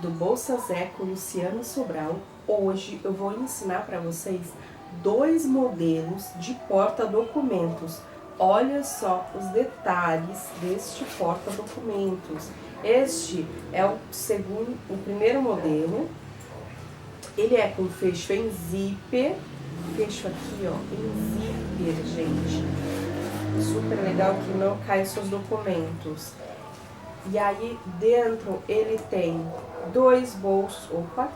do Bolsa Zé com Luciana Sobral. Hoje eu vou ensinar para vocês dois modelos de porta-documentos. Olha só os detalhes deste porta-documentos. Este é o primeiro modelo. Ele é com fecho em zíper, fecho aqui ó, em zíper, gente. Super legal que não cai seus documentos. E aí dentro ele tem dois bolsos, opa,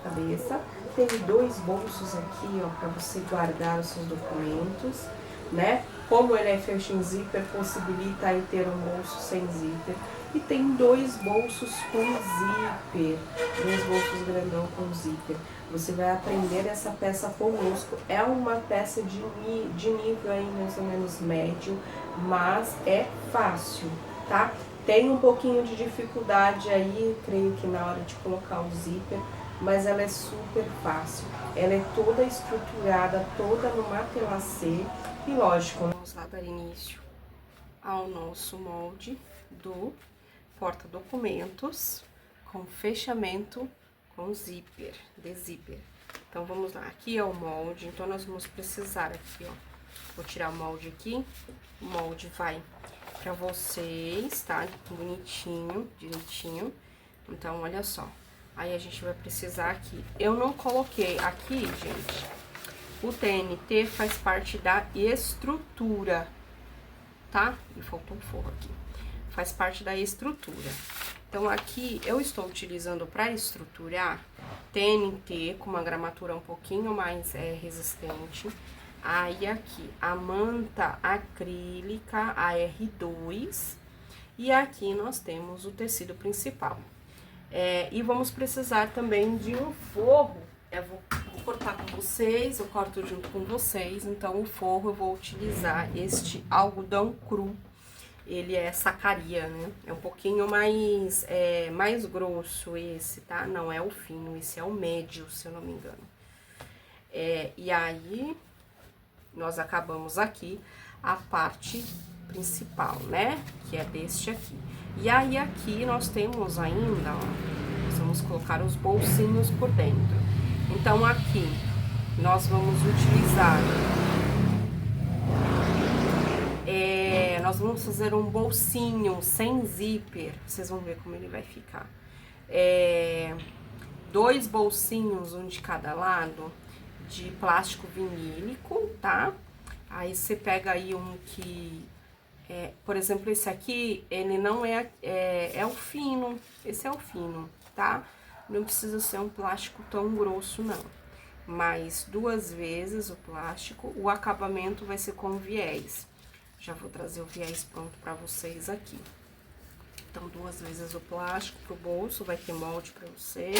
cabeça, tem dois bolsos aqui ó, para você guardar os seus documentos, né? Como ele é fecho em zíper, possibilita aí ter um bolso sem zíper. E tem dois bolsos com zíper, dois bolsos grandão com zíper. Você vai aprender essa peça conosco. É uma peça de nível aí mais ou menos médio, mas é fácil, tá? Tem um pouquinho de dificuldade aí, creio que na hora de colocar o zíper, mas ela é super fácil. Ela é toda estruturada, toda no matelacê. E lógico, vamos lá dar início ao nosso molde do porta-documentos com fechamento com zíper, de zíper. Então vamos lá, aqui é o molde, então nós vamos precisar aqui, ó. Vou tirar o molde aqui, o molde vai pra vocês, tá? Bonitinho, direitinho. Então, olha só. Aí a gente vai precisar aqui. Eu não coloquei aqui, gente. O TNT faz parte da estrutura, tá? E faltou um forro aqui. Faz parte da estrutura. Então, aqui eu estou utilizando para estruturar TNT com uma gramatura um pouquinho mais resistente. Aí aqui a manta acrílica, a R2, e aqui nós temos o tecido principal. E vamos precisar também de um forro, vou cortar com vocês, eu corto junto com vocês, então o forro eu vou utilizar este algodão cru, ele é sacaria, né? É um pouquinho mais grosso esse, tá? Não é o fino, esse é o médio, se eu não me engano. E aí nós acabamos aqui a parte principal, né? Que é deste aqui. E aí aqui nós temos ainda, ó, nós vamos colocar os bolsinhos por dentro. Então aqui nós vamos utilizar, nós vamos fazer um bolsinho sem zíper, vocês vão ver como ele vai ficar. Dois bolsinhos, um de cada lado, de plástico vinílico, tá? Aí você pega aí um que, por exemplo, esse aqui, ele não é o fino, esse é o fino, tá? Não precisa ser um plástico tão grosso, não. Mas duas vezes o plástico, o acabamento vai ser com viés. Já vou trazer o viés pronto pra vocês aqui. Então, duas vezes o plástico pro bolso, vai ter molde pra vocês.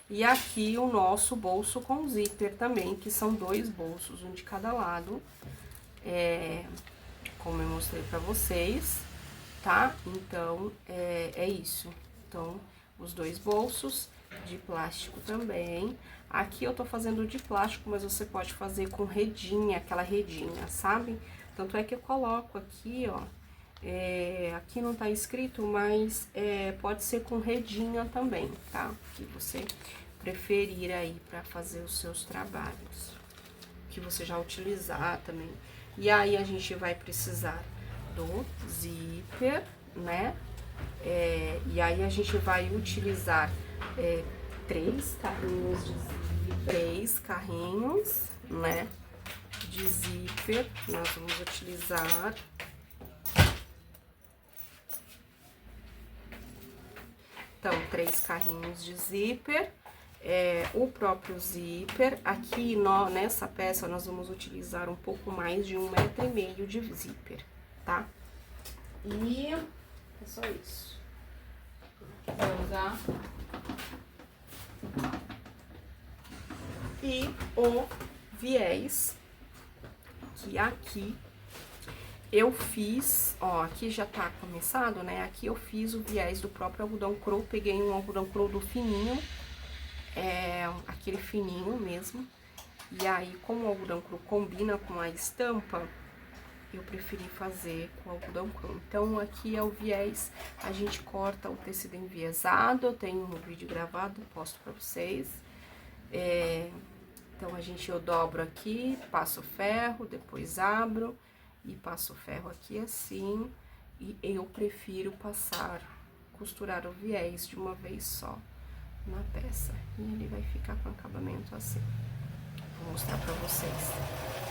E aqui o nosso bolso com zíper também, que são dois bolsos, um de cada lado, como eu mostrei pra vocês, tá? Então, é isso. Então, os dois bolsos de plástico também. Aqui eu tô fazendo de plástico, mas você pode fazer com redinha, aquela redinha, sabe? Tanto é que eu coloco aqui, ó, aqui não tá escrito, mas pode ser com redinha também, tá? Que você preferir aí pra fazer os seus trabalhos, que você já utilizar também. E aí a gente vai precisar do zíper, né? E aí a gente vai utilizar três carrinhos, né? De zíper, nós vamos utilizar. Então, 3 carrinhos de zíper, o próprio zíper. Aqui nessa peça nós vamos utilizar um pouco mais de 1,5 metro de zíper, tá? E é só isso. Vou usar. E o viés, que aqui eu fiz, ó, aqui já tá começado, né? Aqui eu fiz o viés do próprio algodão cru, peguei um algodão cru do fininho, aquele fininho mesmo. E aí, como o algodão cru combina com a estampa, eu preferi fazer com algodão cru. Então, aqui é o viés, a gente corta o tecido enviesado, eu tenho um vídeo gravado, posto pra vocês. Então, eu dobro aqui, passo ferro, depois abro e passo ferro aqui assim. E eu prefiro costurar o viés de uma vez só na peça. E ele vai ficar com acabamento assim. Vou mostrar pra vocês,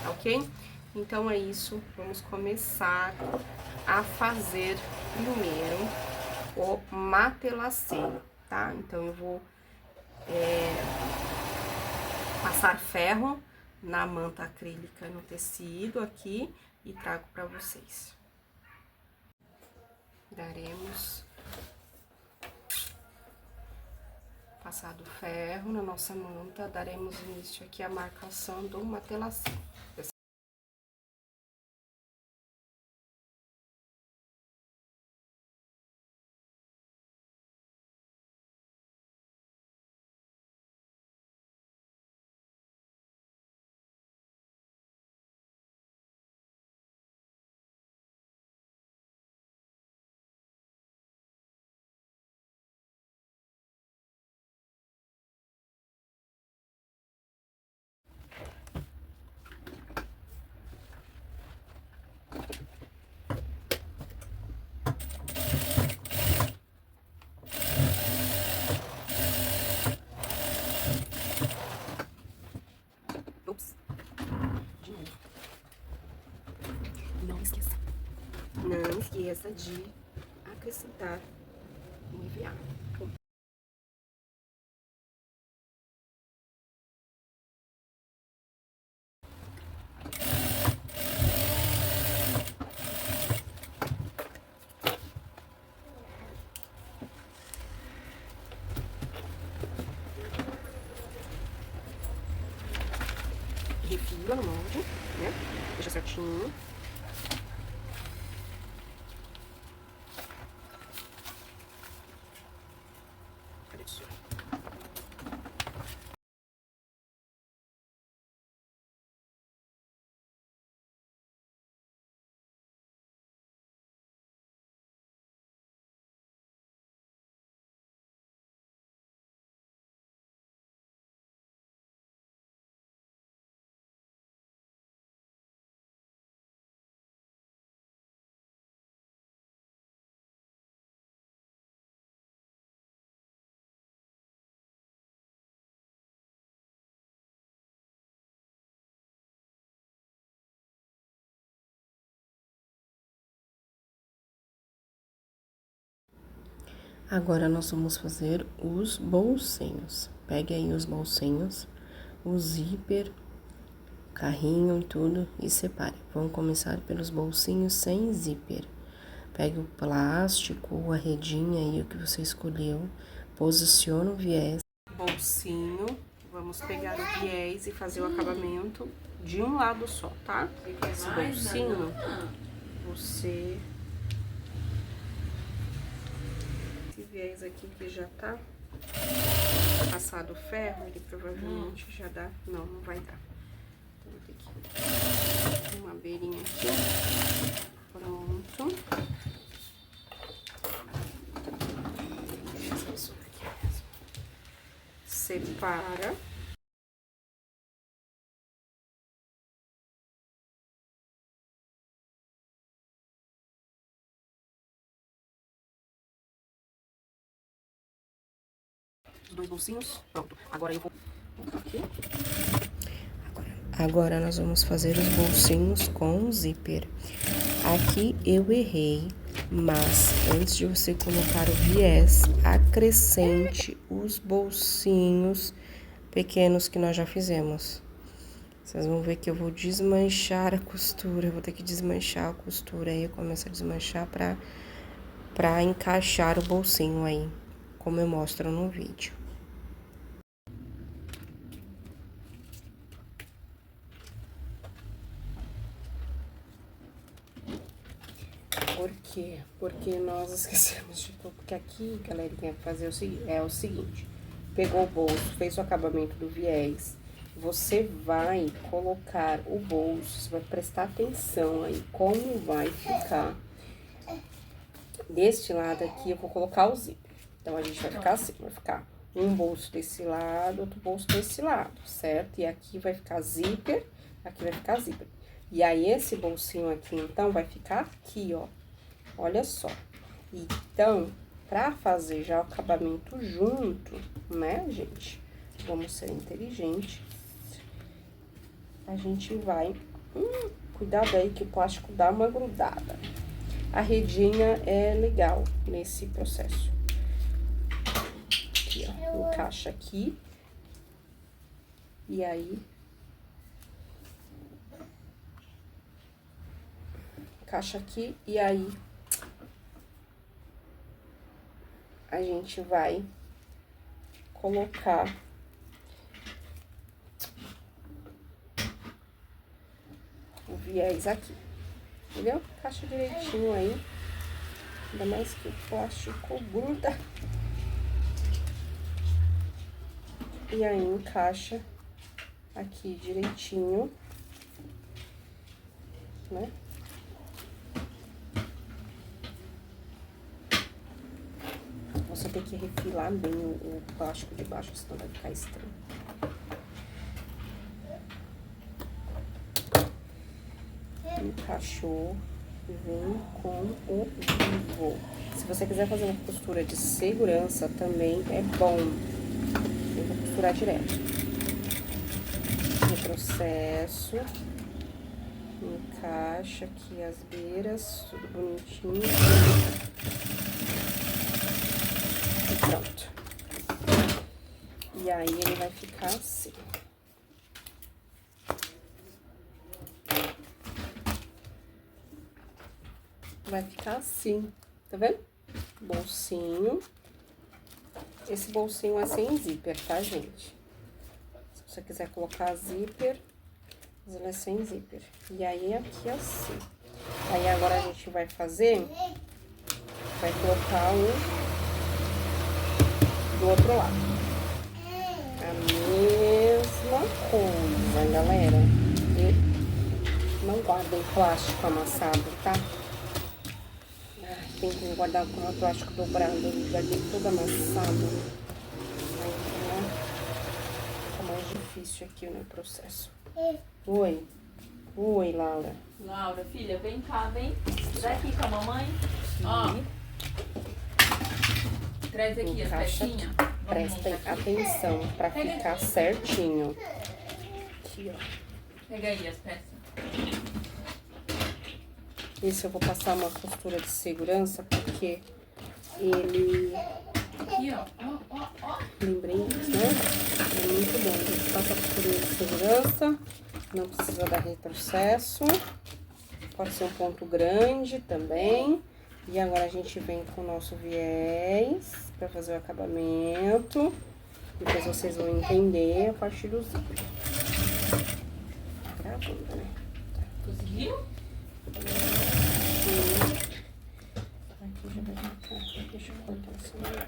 tá ok? Então, é isso. Vamos começar a fazer primeiro o matelaceiro, tá? Então, eu vou passar ferro na manta acrílica no tecido aqui e trago pra vocês. Daremos passado ferro na nossa manta, daremos início aqui à marcação do matelaceiro. Ups. De novo. Não esqueça de acrescentar e enviar. Refila no molde, né? Deixa certinho. Cadê isso? Agora, nós vamos fazer os bolsinhos. Pegue aí os bolsinhos, o zíper, carrinho e tudo e separe. Vamos começar pelos bolsinhos sem zíper. Pegue o plástico, a redinha aí, o que você escolheu, posiciona o viés. Bolsinho, vamos pegar o viés e fazer o acabamento de um lado só, tá? Esse bolsinho, você... Viés aqui que já tá passado o ferro, ele provavelmente já dá. Não, não vai dar. Então, vou ter que uma beirinha aqui. Pronto. Deixa eu isso aqui mesmo. Separa. Os dois bolsinhos, pronto. Agora eu vou aqui. Agora nós vamos fazer os bolsinhos com zíper. Aqui eu errei, mas antes de você colocar o viés, acrescente os bolsinhos pequenos que nós já fizemos. Vocês vão ver que eu vou desmanchar a costura, eu vou ter que desmanchar a costura aí, eu começo a desmanchar pra encaixar o bolsinho aí, como eu mostro no vídeo. Por quê? Porque nós esquecemos de... Porque aqui, galerinha, fazer o seguinte, pegou o bolso, fez o acabamento do viés, você vai colocar o bolso, você vai prestar atenção aí como vai ficar. Deste lado aqui, eu vou colocar o zíper. Então, a gente vai ficar assim, vai ficar um bolso desse lado, outro bolso desse lado, certo? E aqui vai ficar zíper, aqui vai ficar zíper. E aí, esse bolsinho aqui, então, vai ficar aqui, ó. Olha só. Então, pra fazer já o acabamento junto, né, gente? Vamos ser inteligentes. A gente vai... cuidado aí que o plástico dá uma grudada. A redinha é legal nesse processo. Aqui, ó. Encaixa aqui. E aí... encaixa aqui e aí... a gente vai colocar o viés aqui, entendeu? Encaixa direitinho aí, ainda mais que o plástico gruda. E aí, encaixa aqui direitinho, né? Você tem que refilar bem o plástico de baixo, senão vai ficar estranho. Encaixou, vem com o vivo. Se você quiser fazer uma costura de segurança, também é bom. Eu vou costurar direto. Retrocesso. Encaixa aqui as beiras, tudo bonitinho. Pronto. E aí, ele vai ficar assim. Vai ficar assim, tá vendo? Bolsinho. Esse bolsinho é sem zíper, tá, gente? Se você quiser colocar zíper, ele é sem zíper. E aí, aqui assim. Aí, agora a gente vai fazer... vai colocar o... do outro lado. A mesma coisa, galera. E não guardem plástico amassado, tá? Tem que guardar com o plástico dobrado. Eu guardei tudo amassado. Aí, né? Fica mais difícil aqui no processo. Oi. Oi, Laura. Laura, filha, vem cá, vem. Daqui com a mamãe. Ó. Traz aqui as pecinhas. Prestem atenção pra ficar certinho. Aqui, ó. Pega aí as peças. Esse eu vou passar uma costura de segurança, porque ele... Aqui, ó. Lembrei disso, né? É muito bom. A gente passa a costura de segurança, não precisa dar retrocesso. Pode ser um ponto grande também. E agora a gente vem com o nosso viés pra fazer o acabamento. Depois vocês vão entender a partir do zíper. Gravando, né? Conseguiu? Aqui já vai ficar. Deixa eu cortar essa maneira.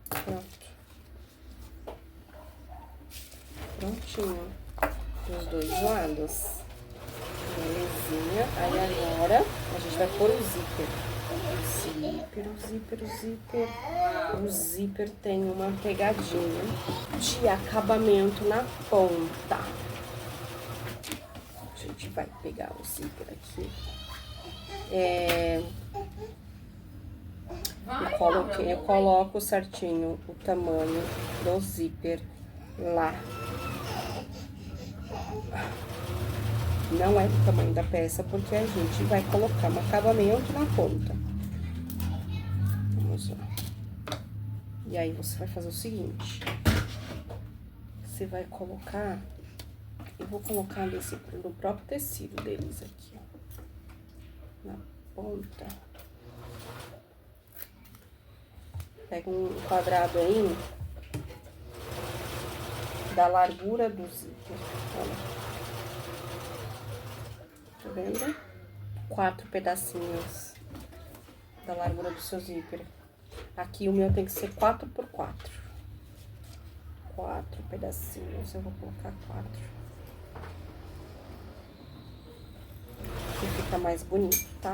Pronto. Prontinho. Dos dois lados. Belezinha. Aí agora a gente vai pôr o zíper. O zíper tem uma pegadinha de acabamento na ponta. A gente vai pegar o zíper aqui. Eu coloco certinho o tamanho do zíper lá. Não é do tamanho da peça, porque a gente vai colocar um acabamento na ponta. Vamos lá. E aí, você vai fazer o seguinte. Você vai colocar... Eu vou colocar no próprio tecido deles aqui, ó. Na ponta. Pega um quadrado aí da largura do zíper, olha. Tá vendo? 4 pedacinhos da largura do seu zíper. Aqui o meu tem que ser 4 por 4. 4 pedacinhos, eu vou colocar 4. Que fica mais bonito, tá?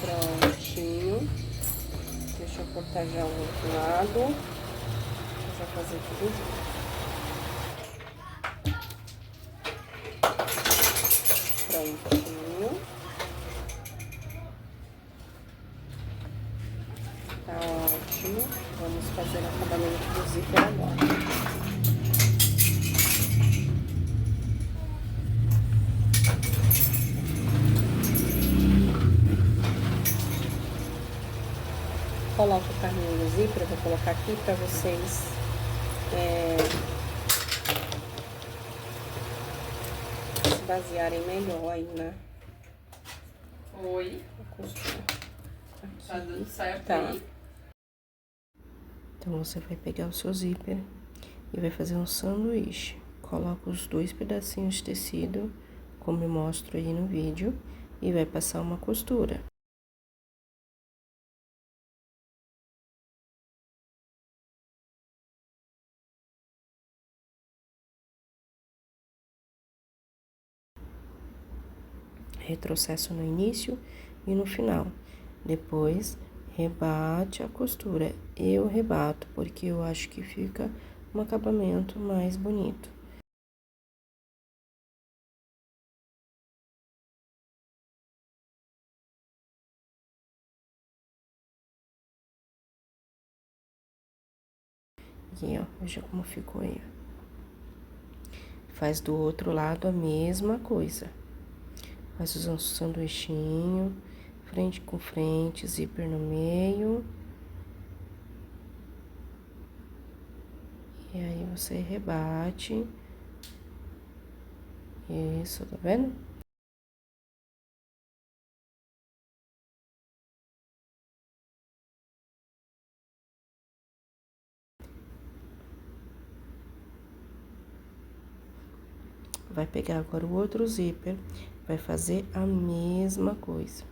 Prontinho. Deixa eu cortar já o outro lado. Vou já fazer tudo junto. Prontinho. Tá ótimo. Vamos fazer o acabamento do zíper agora. Coloca o carrinho no zíper, eu vou colocar aqui pra vocês se basearem melhor aí, né? Oi. A costura. Aqui. Tá dando certo Tá. aí? Então, você vai pegar o seu zíper e vai fazer um sanduíche. Coloca os 2 pedacinhos de tecido, como eu mostro aí no vídeo, e vai passar uma costura. Retrocesso no início e no final. Depois, rebate a costura. Eu rebato, porque eu acho que fica um acabamento mais bonito. Aqui, ó, veja como ficou aí, ó. Faz do outro lado a mesma coisa. Faz um sanduichinho, frente com frente, zíper no meio. E aí, você rebate. Isso, tá vendo? Vai pegar agora o outro zíper, vai fazer a mesma coisa.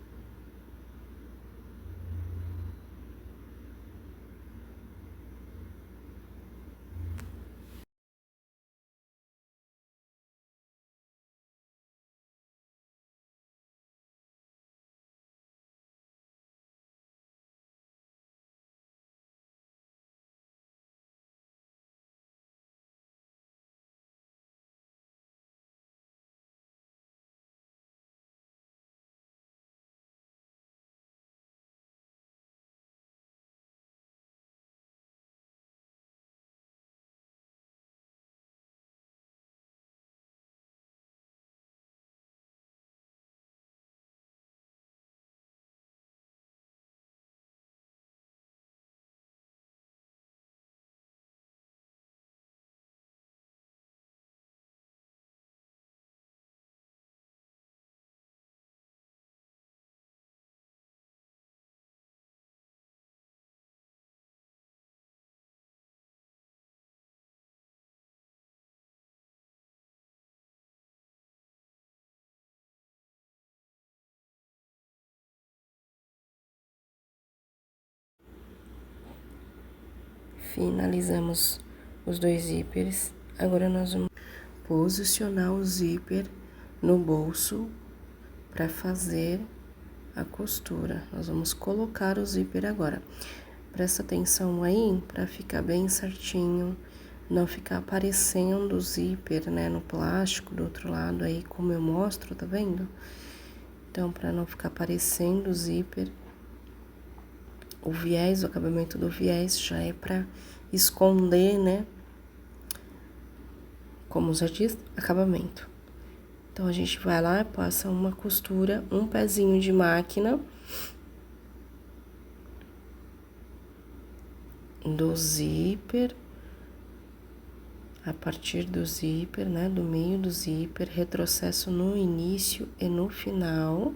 Finalizamos os 2 zíperes. Agora, nós vamos posicionar o zíper no bolso para fazer a costura. Nós vamos colocar o zíper agora. Presta atenção aí para ficar bem certinho, não ficar aparecendo o zíper, né, no plástico do outro lado aí, como eu mostro, tá vendo? Então, para não ficar aparecendo o zíper, o viés, o acabamento do viés já é para esconder, né? Como já disse, acabamento. Então, a gente vai lá, passa uma costura, um pezinho de máquina do zíper a partir do zíper, né, do meio do zíper, retrocesso no início e no final.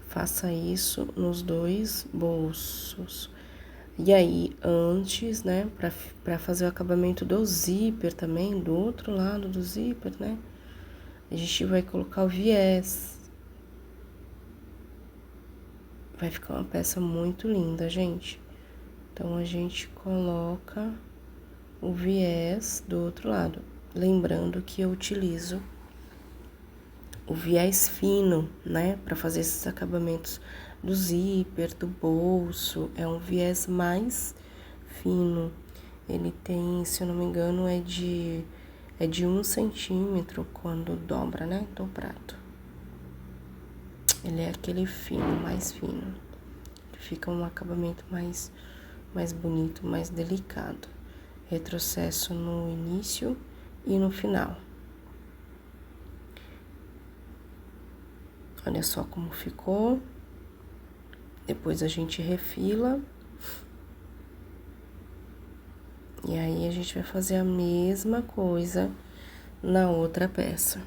Faça isso nos dois bolsos. E aí, antes, né, pra fazer o acabamento do zíper também, do outro lado do zíper, né, a gente vai colocar o viés. Vai ficar uma peça muito linda, gente. Então, a gente coloca o viés do outro lado. Lembrando que eu utilizo o viés fino, né, para fazer esses acabamentos do zíper, do bolso. É um viés mais fino. Ele tem, se eu não me engano, é de 1 centímetro quando dobra, né, dobrado. Ele é aquele fino, mais fino. Fica um acabamento mais bonito, mais delicado. Retrocesso no início e no final. Olha só como ficou. Depois a gente refila. E aí, a gente vai fazer a mesma coisa na outra peça.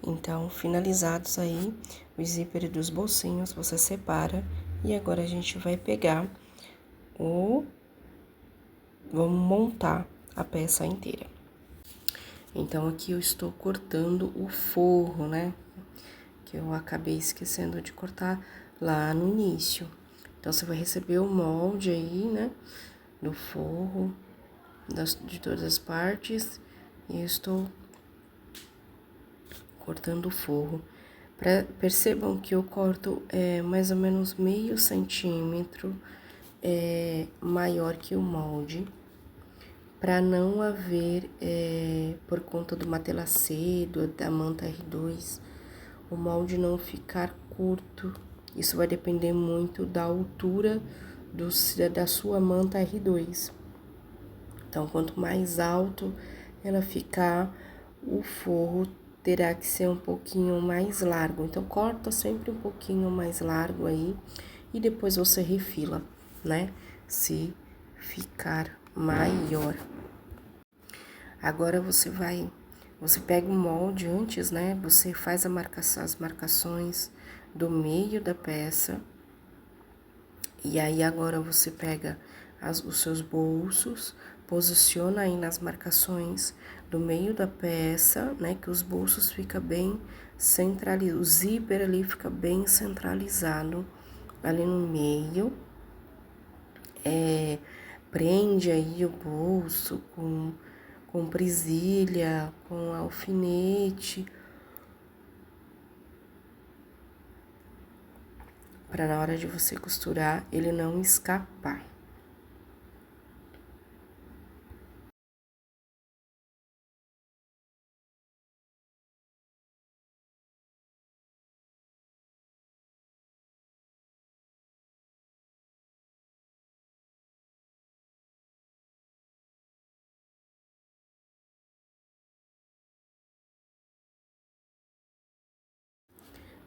Então, finalizados aí os zíper dos bolsinhos, você separa. E agora a gente vai pegar vamos montar a peça inteira. Então, aqui eu estou cortando o forro, né? Que eu acabei esquecendo de cortar lá no início. Então, você vai receber o molde aí, né? Do forro, de todas as partes. E eu estou cortando o forro. Percebam que eu corto mais ou menos meio centímetro maior que o molde, para não haver, por conta do matelacê, da manta R2, o molde não ficar curto. Isso vai depender muito da altura da sua manta R2. Então, quanto mais alto ela ficar, o forro terá que ser um pouquinho mais largo. Então, corta sempre um pouquinho mais largo aí e depois você refila, né? Se ficar maior. Agora você pega o molde antes, né? Você faz as marcações do meio da peça. E aí agora você pega os seus bolsos, posiciona aí nas marcações do meio da peça, né? Que os bolsos ficam bem centralizados, o zíper ali fica bem centralizado ali no meio. Prende aí o bolso com presilha, com alfinete, para na hora de você costurar ele não escapar.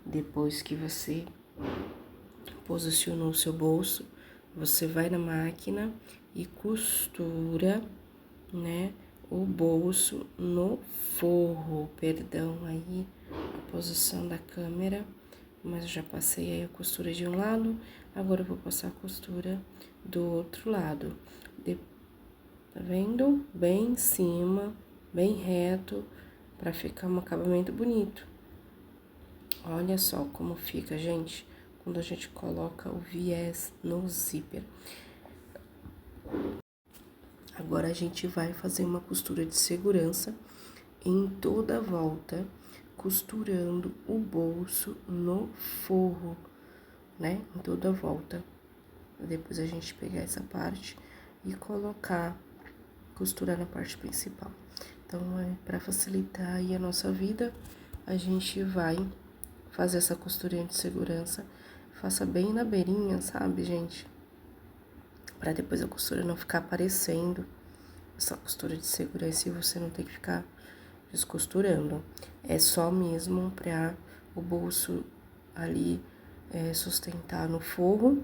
Depois que você posicionou o seu bolso, você vai na máquina e costura, né, o bolso no forro. Perdão aí a posição da câmera, mas eu já passei aí a costura de um lado, agora eu vou passar a costura do outro lado. Tá vendo? Bem em cima, bem reto, pra ficar um acabamento bonito. Olha só como fica, gente, quando a gente coloca o viés no zíper. Agora, a gente vai fazer uma costura de segurança em toda a volta, costurando o bolso no forro, né? Em toda a volta. Depois a gente pegar essa parte, e colocar, costurar na parte principal. Então, para facilitar aí a nossa vida, a gente vai fazer essa costurinha de segurança. Faça bem na beirinha, sabe, gente? Pra depois a costura não ficar aparecendo. Essa costura de segurança e você não ter que ficar descosturando. É só mesmo pra o bolso ali sustentar no forro,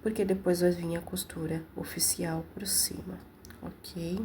porque depois vai vir a costura oficial por cima, ok?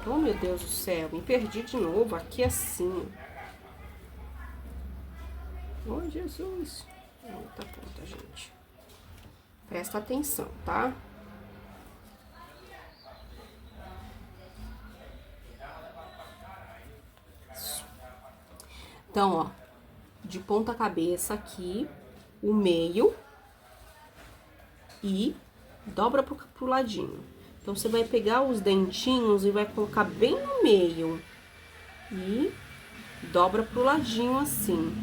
Oh, meu Deus do céu, me perdi de novo. Aqui assim. Oh, Jesus. Outra ponta, gente. Presta atenção, tá? Então, ó, de ponta cabeça aqui, o meio e dobra pro ladinho. Então, você vai pegar os dentinhos e vai colocar bem no meio e dobra pro ladinho assim,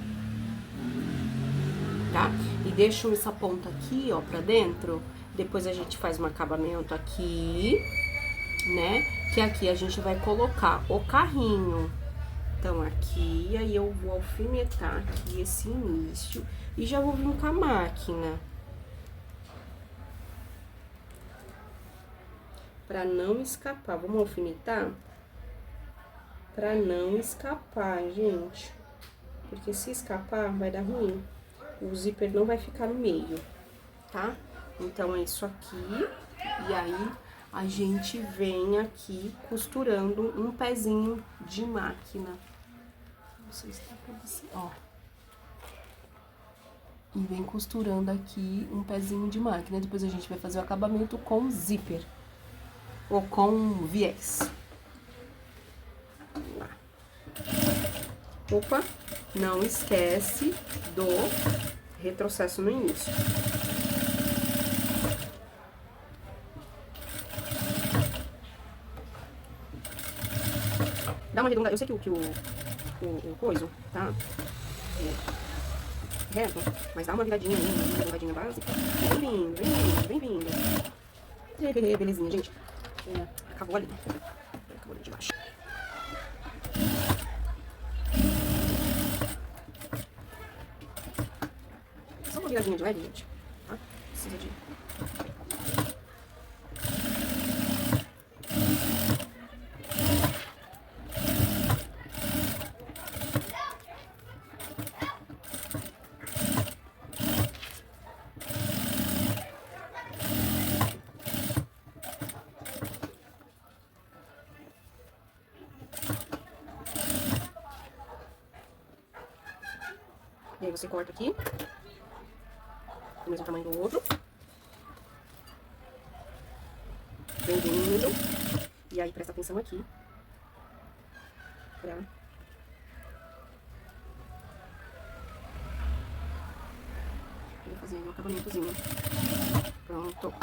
tá? E deixa essa ponta aqui, ó, pra dentro. Depois a gente faz um acabamento aqui, né? Que aqui a gente vai colocar o carrinho. Então, aqui, aí eu vou alfinetar aqui esse início e já vou vir com a máquina. Pra não escapar. Vamos alfinetar? Pra não escapar, gente. Porque se escapar, vai dar ruim. O zíper não vai ficar no meio, tá? Então, é isso aqui. E aí, a gente vem aqui costurando um pezinho de máquina. Não sei se dá pra você, ó. E vem costurando aqui um pezinho de máquina. Depois a gente vai fazer o acabamento com zíper. Ou com viés. Vamos lá. Opa, não esquece do retrocesso no início. Dá uma arredondada. Eu sei que o coiso tá reto, mas dá uma viradinha aí, uma arredondadinha básica. Bem-vindo, bem-vindo, bem-vindo. Belezinha, gente. Acabou ali. Acabou ali de baixo. Só uma viradinha de leve, gente. Tá? Precisa de... E aí você corta aqui, do mesmo tamanho do outro. Bem-vindo. E aí presta atenção aqui. Pra... Vou fazer um acabamentozinho. Pronto.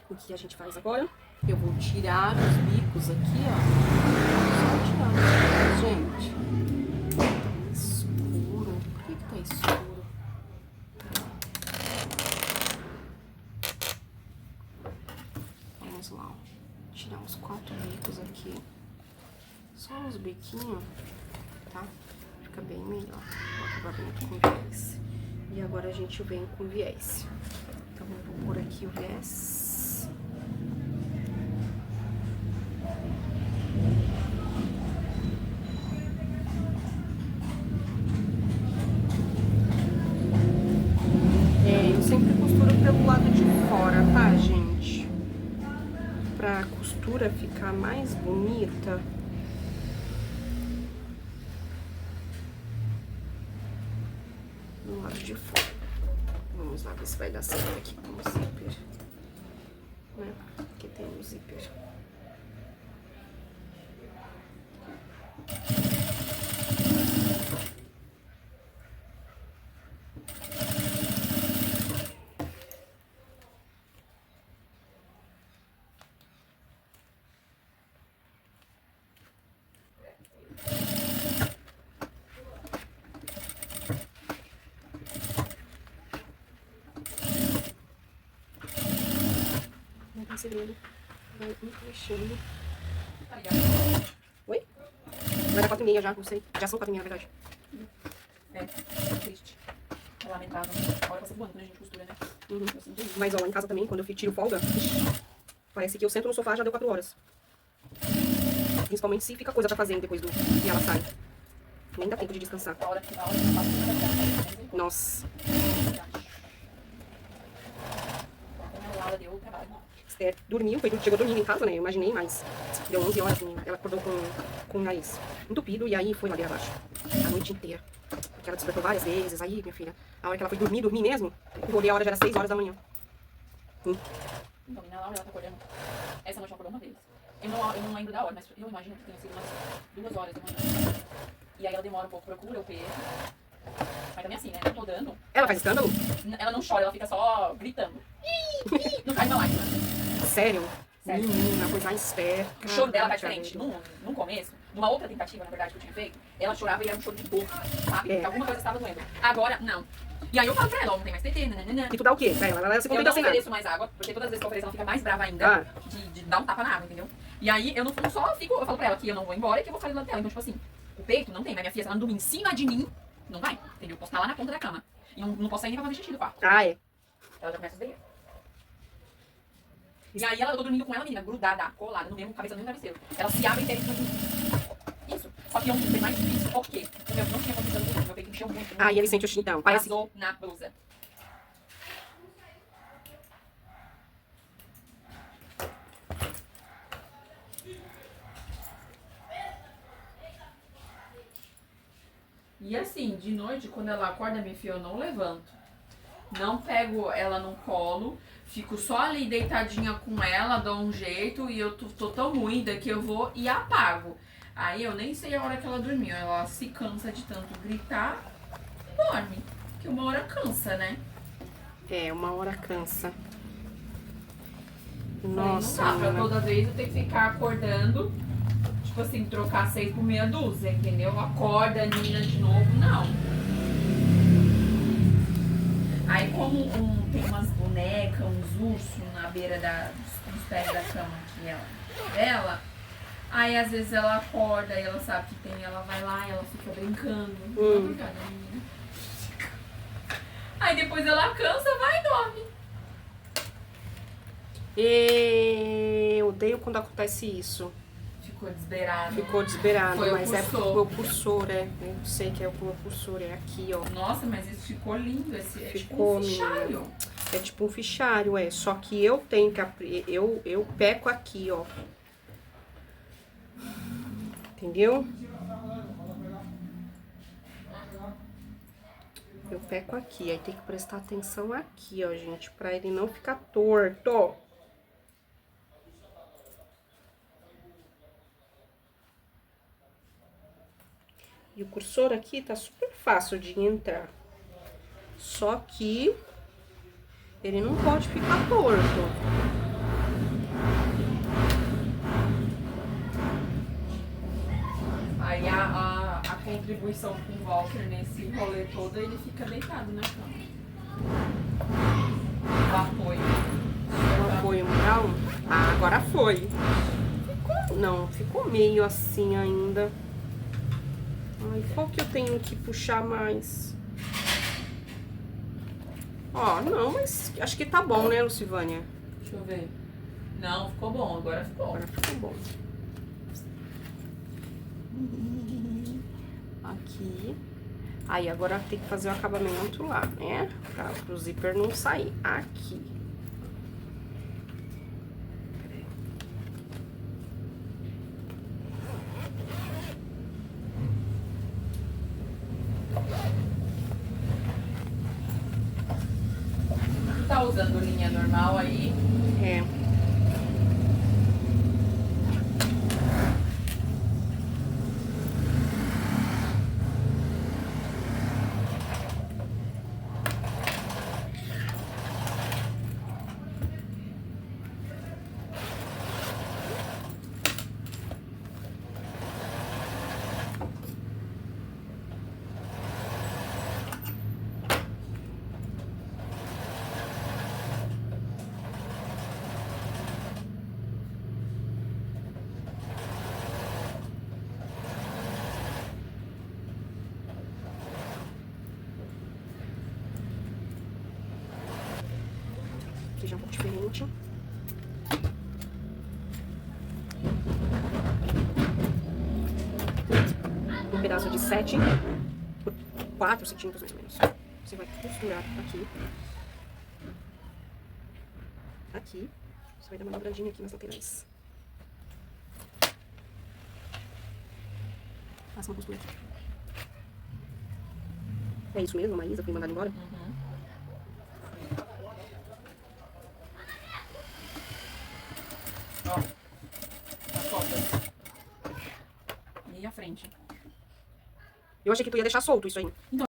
O que a gente faz agora? Eu vou tirar os bicos aqui, ó. Só tirar os bicos, gente. Tá escuro. Por que tá escuro? Vamos lá, ó. Tirar uns 4 bicos aqui. Só os biquinhos, tá? Fica bem melhor. O acabamento com viés. E agora a gente vem com viés. Então eu vou pôr aqui o viés. Eu sempre costuro pelo lado de fora, tá, gente? Pra costura ficar mais bonita. Do lado de fora. Vamos lá ver se vai dar certo aqui com o zíper. Né? Aqui tem o zíper. Segredo. Vai encaixando. Oi? Vai dar 4h30 já, não sei. Já são 4h30, na verdade. É triste. É lamentável. A hora passa voando quando a gente costura, né? Uhum. Mas ó, em casa também, quando eu tiro folga, parece que eu sento no sofá já deu 4 horas. Principalmente se fica coisa pra fazer depois do que ela sai. Nem dá tempo de descansar. A hora que passa, né? Nossa. Então, a Laura deu o trabalho. Esther dormiu, chegou dormindo em casa, né? Eu imaginei, mas deu 11 horas, menina. Ela acordou com o nariz entupido e aí foi ladeira abaixo. A noite inteira. Porque ela despertou várias vezes. Aí, minha filha, a hora que ela foi dormir mesmo, eu olhei a hora, já era 6 horas da manhã. Então, menina Laura, ela tá acordando. Essa noite ela acordou uma vez. Eu não lembro da hora, mas eu imagino que tenha sido umas 2 horas da manhã. E aí ela demora um pouco, procura o peso. Mas também assim, né? Eu tô dando. Ela faz escândalo? Ela não chora, ela fica só gritando. Não cai uma lágrima. Sério? Sério. Menina, coisa mais esperta. O choro dela tá diferente. No começo, numa outra tentativa, na verdade, que eu tinha feito, ela chorava e era um choro de dor, sabe? É. Que alguma coisa estava doendo. Agora, não. E aí eu falo pra ela, ó, não tem mais TT, nananana. E tu dá o quê pra ela? Ela se Eu contenta não sem nada. ofereço mais água, porque todas as vezes que eu ofereço ela fica mais brava ainda de dar um tapa na água, entendeu? E aí eu não só fico, eu falo pra ela que eu não vou embora e que eu vou ficar do lado dela. Então, tipo assim, o peito não tem, mas minha filha, se ela não dormir em cima de mim, não vai, entendeu? Eu posso estar lá na ponta da cama. E não posso sair nem pra fazer xixi do quarto. Ah, é. Ela já começa a desver. E aí eu tô dormindo com ela, menina, grudada, colada, no mesmo cabeça, no mesmo travesseiro. Ela se abre inteira em cima de mim. Isso. Só que ontem foi mais difícil, porque o meu não tinha condição de dormir, meu peito encheu muito. Ah, e ele sente o chintão. Parece... Vazou na blusa. E assim, de noite, quando ela acorda, minha filha, eu não levanto. Não pego ela no colo, fico só ali deitadinha com ela, dou um jeito e eu tô tão moída que eu vou e apago. Aí eu nem sei a hora que ela dormiu. Ela se cansa de tanto gritar e dorme. Porque uma hora cansa, né? É, uma hora cansa. Nossa, Nossa, não dá pra menina. toda vez eu ter que ficar acordando, tipo assim, trocar 6 por meia dúzia, entendeu? Acorda, Nina de novo, não. Aí como tem umas bonecas, uns ursos na beira dos pés da cama que ela dela, aí às vezes ela acorda e ela sabe que tem, ela vai lá e ela fica brincando. Obrigada, menina. Aí depois ela cansa, vai e dorme. Eu odeio quando acontece isso. Ficou desbeirado. Ficou desbeirado, Foi o mas é cursor. o cursor, é. Eu sei que é o cursor, é aqui, ó. Nossa, mas isso ficou lindo. Esse é Ficou, tipo um fichário. É tipo um fichário, é. Só que eu tenho que... Eu peco aqui, ó. Entendeu? Eu peco aqui. Aí tem que prestar atenção aqui, ó, gente. Pra ele não ficar torto. E o cursor aqui tá super fácil de entrar. Só que ele não pode ficar torto. Aí a contribuição com o Walter nesse rolê todo, ele fica deitado na cama. O apoio. O apoio moral? Ah, agora foi. Não, ficou meio assim ainda. Ai, qual que eu tenho que puxar mais? Ó, não, mas acho que tá bom, né, Lucivânia? Deixa eu ver. Não, ficou bom, agora ficou. Agora ficou bom. Aqui. Aí, agora tem que fazer o acabamento lá, né? Pro zíper não sair. Aqui. Tá usando linha normal aí? É. Aqui já é um pouco diferente. Um pedaço de 7 por 4 centímetros, mais ou menos. Você vai costurar aqui. Aqui. Vai dar uma dobradinha aqui nas laterais. Passa uma costura aqui. É isso mesmo, Maísa? Fui mandada embora? Uhum. Ó, a copa. E a frente. Eu achei que tu ia deixar solto isso aí. Então,